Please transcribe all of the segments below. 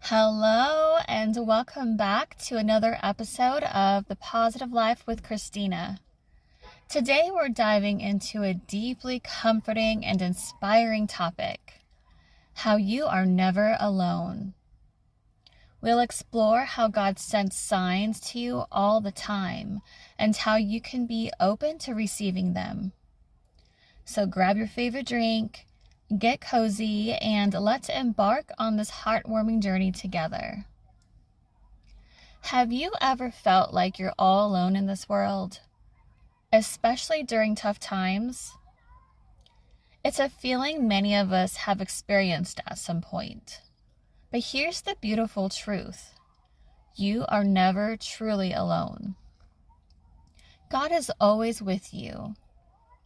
Hello, and welcome back to another episode of The Positive Life with Kristina. Today, we're diving into a deeply comforting and inspiring topic: how you are never alone. We'll explore how God sends signs to you all the time and how you can be open to receiving them. So grab your favorite drink, get cozy, and let's embark on this heartwarming journey together. Have you ever felt like you're all alone in this world, especially during tough times? It's a feeling many of us have experienced at some point. But here's the beautiful truth: you are never truly alone. God is always with you,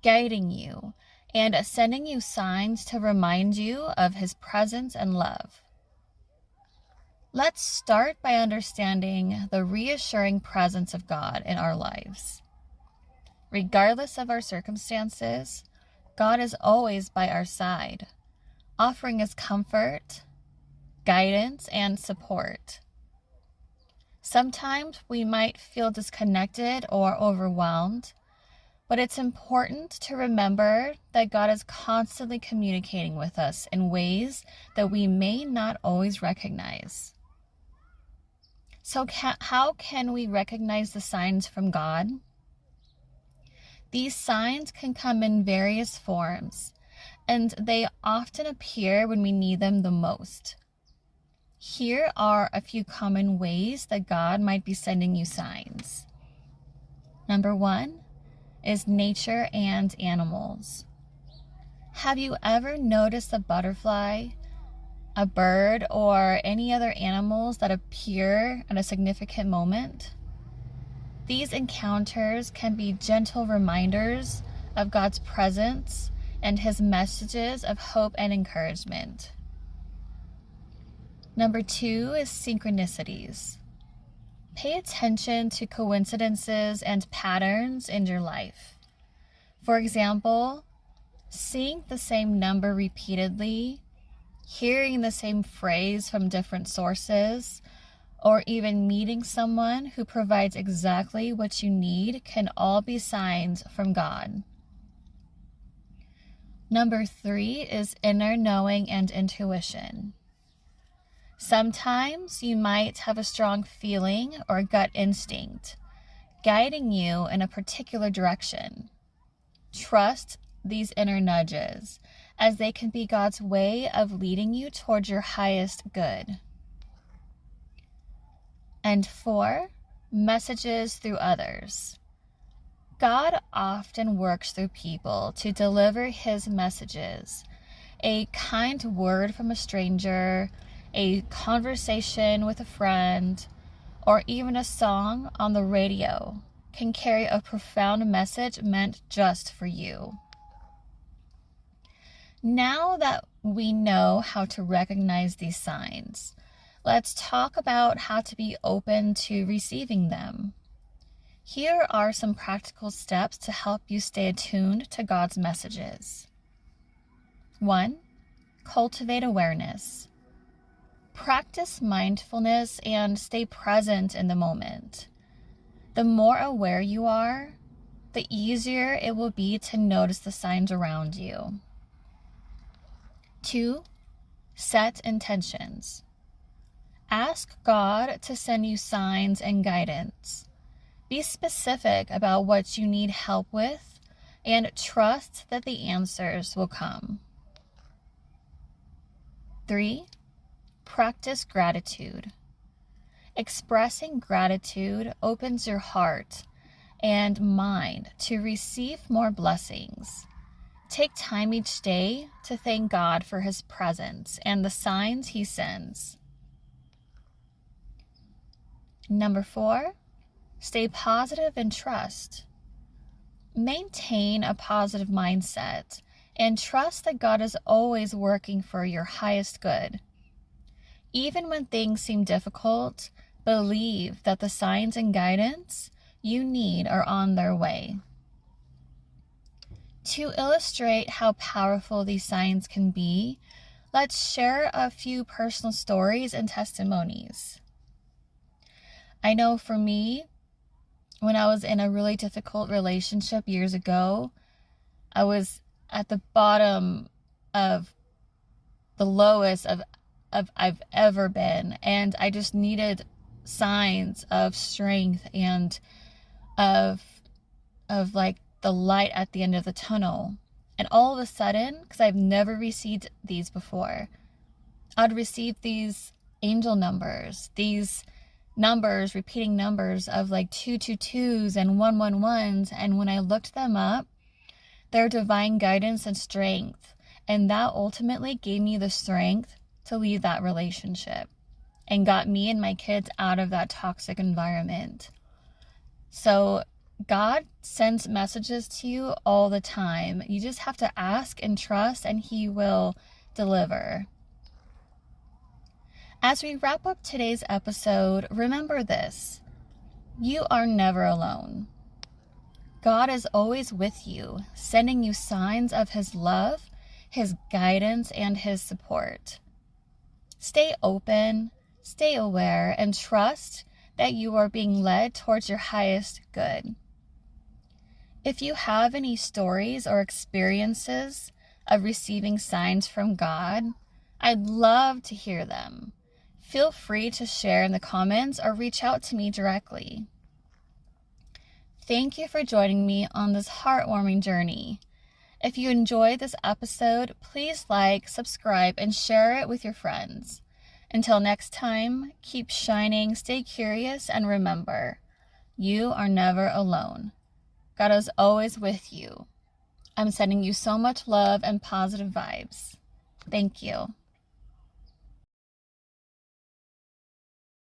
guiding you, and sending you signs to remind you of His presence and love. Let's start by understanding the reassuring presence of God in our lives. Regardless of our circumstances, God is always by our side, offering us comfort, guidance, and support. Sometimes we might feel disconnected or overwhelmed, but it's important to remember that God is constantly communicating with us in ways that we may not always recognize. So how can we recognize the signs from God? These signs can come in various forms, and they often appear when we need them the most. Here are a few common ways that God might be sending you signs. Number 1 is nature and animals. Have you ever noticed a butterfly, a bird, or any other animals that appear at a significant moment? These encounters can be gentle reminders of God's presence and His messages of hope and encouragement. Number 2 is synchronicities. Pay attention to coincidences and patterns in your life. For example, seeing the same number repeatedly, hearing the same phrase from different sources, or even meeting someone who provides exactly what you need can all be signs from God. Number 3 is inner knowing and intuition. Sometimes you might have a strong feeling or gut instinct guiding you in a particular direction. Trust these inner nudges, as they can be God's way of leading you towards your highest good. And 4, messages through others. God often works through people to deliver His messages. A kind word from a stranger, a conversation with a friend, or even a song on the radio can carry a profound message meant just for you. Now that we know how to recognize these signs, let's talk about how to be open to receiving them. Here are some practical steps to help you stay attuned to God's messages. 1. Cultivate awareness. Practice mindfulness and stay present in the moment. The more aware you are, the easier it will be to notice the signs around you. 2. Set intentions. Ask God to send you signs and guidance. Be specific about what you need help with and trust that the answers will come. 3. Practice gratitude. Expressing gratitude opens your heart and mind to receive more blessings. Take time each day to thank God for His presence and the signs He sends. Number 4, stay positive and trust. Maintain a positive mindset and trust that God is always working for your highest good. Even when things seem difficult, believe that the signs and guidance you need are on their way. To illustrate how powerful these signs can be, let's share a few personal stories and testimonies. I know for me, when I was in a really difficult relationship years ago, I was at the bottom of the lowest of I've ever been, and I just needed signs of strength and of like the light at the end of the tunnel. And all of a sudden, because I've never received these before, I'd receive these angel numbers, these numbers, repeating numbers of like 222s and 111s. And when I looked them up, their divine guidance and strength. And that ultimately gave me the strength to leave that relationship and got me and my kids out of that toxic environment. So God sends messages to you all the time. You just have to ask and trust, and He will deliver. As we wrap up today's episode, remember this: you are never alone. God is always with you, sending you signs of His love, His guidance, and His support. Stay open, stay aware, and trust that you are being led towards your highest good. If you have any stories or experiences of receiving signs from God, I'd love to hear them. Feel free to share in the comments or reach out to me directly. Thank you for joining me on this heartwarming journey. If you enjoyed this episode, please like, subscribe, and share it with your friends. Until next time, keep shining, stay curious, and remember, you are never alone. God is always with you. I'm sending you so much love and positive vibes. Thank you.